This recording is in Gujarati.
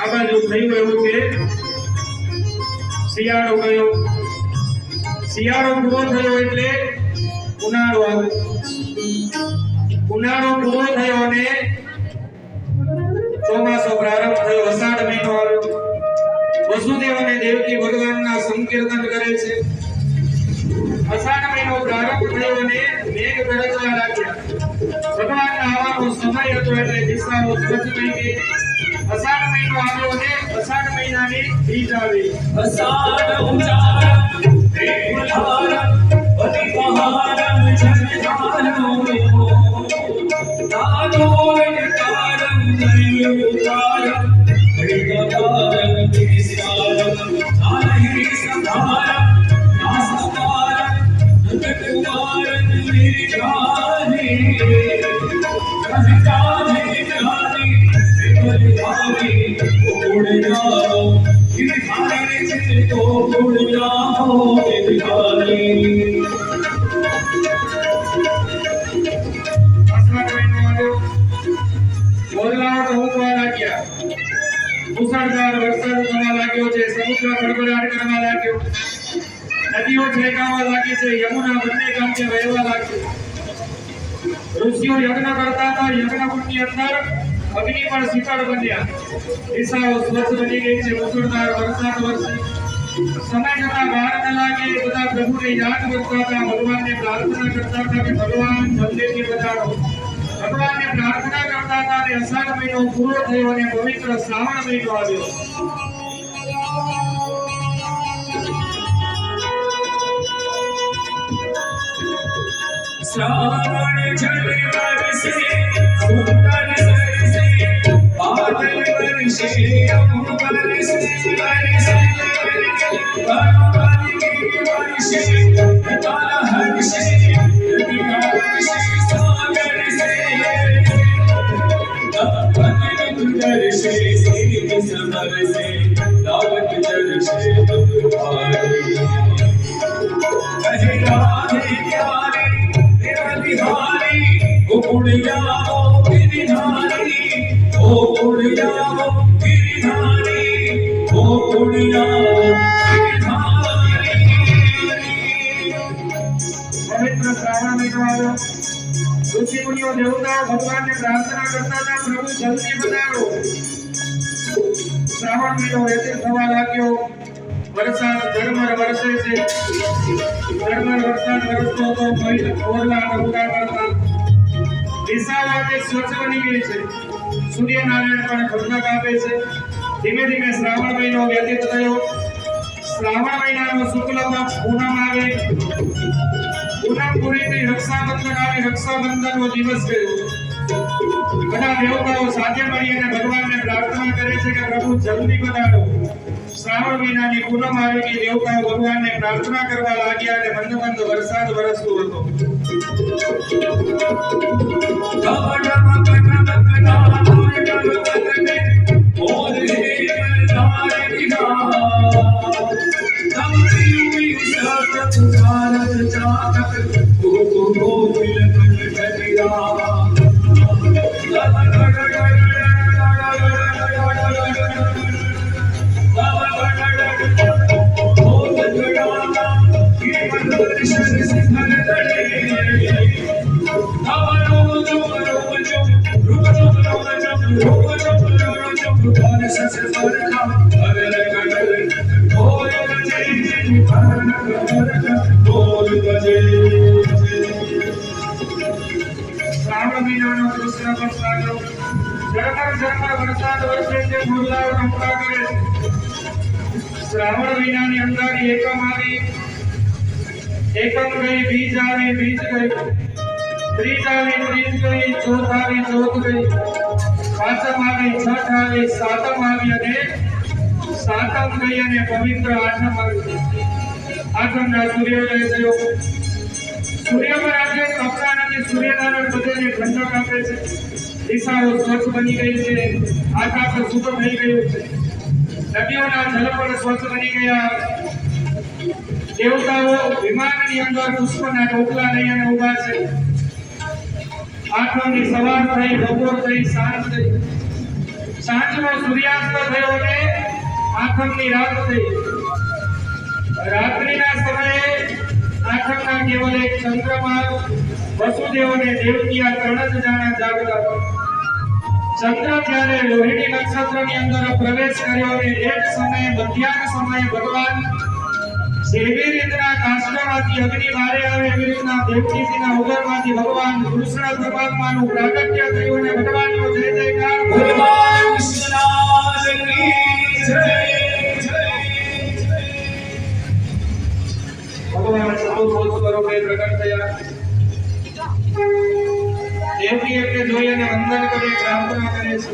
આ બાજુ થયું એવું કે શિયાળો ગયો, શિયાળો પૂરો થયો એટલે ઉનાળો આવ્યો, ઉનાળો પૂરો થયો અને ચોમાસો પ્રારંભ થયો, અષાઢ મહિનો આવ્યો। વસુદેવ અને દેવકી ભગવાનના સંકીર્તન કરે છે। અષાઢ મહિનો પ્રારંભ થયો અને મેઘ ગરજવા લાગ્યા। ભગવાનના આવવાનો સમય હતો એટલે દિશાઓ સ્વચ્છ થઈ ગઈ। અષાઢ મહિનો આવ્યો અને અષાઢ મહિનાની બીજ આવી। અષાઢ ઉચારમ દેવધારમ પતિપહારમ જનધારમ નાદોયકારમ નયુતારમ હરિકતારમ વિસ્તારમ નાલહી સંધારમ નાસકારમ નતકુમારમ નિર્જાની કવિતાની જાની વિપરિભાવી ઉડ જાઓ गिरधारी चित्र को उड़ जाओ गिरधारी। અષાઢ મહિનો આવ્યો, મોરલાઓ ટહુકવા લાગ્યા, મુસળધાર વરસાદ થવા લાગ્યો છે, સમુદ્ર ખળભળાટ કરવા લાગ્યો, નદીઓ છલકાવા લાગી છે, યમુના બંને કાંઠે વહેવા લાગી। ઋષિઓ યજ્ઞ કરતા હતા, યજ્ઞ કુંડની અંદર અગ્નિ પણ શીતળ બન્યા, દિશાઓ સ્વચ્છ બની ગઈ છે, મુસળધાર વરસાદ વરસે। સમય જતા વાર ન લાગે, બધા પ્રભુને યાદ કરતા હતા, ભગવાનને પ્રાર્થના કરતા હતા કે ભગવાન જલ્દીથી પધારો। ભગવાનને પ્રાર્થના કરતા હતા અને અષાઢ મહિનો પૂરો થયો અને પવિત્ર શ્રાવણ મહિનો આવ્યો। श्रावण जल बरसे सुंदर सरसे बादल बरसे अंबर से बरसे भगवान की वर्षे काला हर्षे विकास सागर से तपन दर्शे सीत समर से लावत दर्शे भारी कहे राधे प्यारे बिहारी उड़ जाओ गिरधारी ओ उड़ जाओ गिरधारी ओ उड़ जाओ गिरधारी। પવિત્ર શ્રાવણ મહિનો આવ્યો, ઋષિ મુનિઓ દેવતાઓ ભગવાનને પ્રાર્થના કરતા હતા, પ્રભુ જલ્દી પધારો। શ્રાવણ મહિનો વ્યતીત થવા લાગ્યો, વરસાદ ઝરમર વરસે છે, ઝરમર વરસાદ વરસતો હતો, મોરલા ટહુકા કરતા, દિશાઓ આજે સ્વચ્છ બની ગઈ છે, સૂર્યનારાયણ પણ ઠંડક આપે છે। ધીમે ધીમે શ્રાવણ મહિનો વ્યતીત થયો। શ્રાવણ મહિનાનો શુક્લમાં પૂનમ આવે, પૂનમ પૂરીથી રક્ષાબંધન આવે, રક્ષાબંધનનો દિવસ ગયો। બધા દેવતાઓ સાથે મળી અને ભગવાનને પ્રાર્થના કરે છે કે પ્રભુ જલ્દી પધારો। શ્રાવણ મહિનાની પૂનમ આવી ગઈ, દેવતાઓ ભગવાનને પ્રાર્થના કરવા લાગ્યા અને મંદ મંદ વરસાદ વરસતો હતો। શ્રાવણ મહિનાનો કૃષ્ણ પક્ષ આવ્યો, ઝરમર ઝરમર વરસાદ વરસે છે, મોરલાઓ ટહુકા કરે છે। શ્રાવણ મહિનાની અંદર એકમ આવી, એકમ ગઈ, બીજ આવી, બીજ ગઈ, ત્રીજ આવી, ત્રીજ ગઈ, ચોથ આવી, ચોથ ગઈ, પાંચમ આવી, છઠ આવી, સાતમ આવી અને સાતમ ગઈ અને પવિત્ર આઠમ આવી। આઠમના સૂર્યોદય થયો, સૂર્ય પર આજે કપડા નથી, સૂર્યનારાયણ બધાને ઠંડક આપે છે, દિશાઓ સ્વચ્છ બની ગઈ છે, આકાશ શુભ થઈ ગયું છે, નદીઓના જળ પણ સ્વચ્છ બની ગયા। દેવતાઓ વિમાનની અંદર પુષ્પના ટોપલા લઈને ઊભા છે। આઠમની સવાર થઈ, બપોર થઈ, સાંજ થઈ, સાંજનો સૂર્યાસ્ત થયો અને આઠમની રાત થઈ. રાત્રિના સમયે આઠમના કેવલ એક ચંદ્રમાં વસુદેવ અને દેવકી આ ત્રણ જ જણા જાગતા હતા. ચંદ્ર જ્યારે રોહિણી નક્ષત્રની અંદર પ્રવેશ કર્યો અને એ જ સમયે મધ્યાહન સમયે ભગવાન જેવી રીતના કાષ્ટમાંથી અગ્નિ બહાર આવે એવી રીતના દેવકીજીના ઉદરમાંથી ભગવાન કૃષ્ણ પરમાત્માનું પ્રાગટ્ય થયું અને ભગવાનનો જય જયકાર ભગવાન કૃષ્ણની જય જય. ભગવાન ચતુર્ભુજ સ્વરૂપે પ્રગટ થયા. દેવકી એમને જોઈ અને વંદન કરી પ્રાર્થના કરે છે.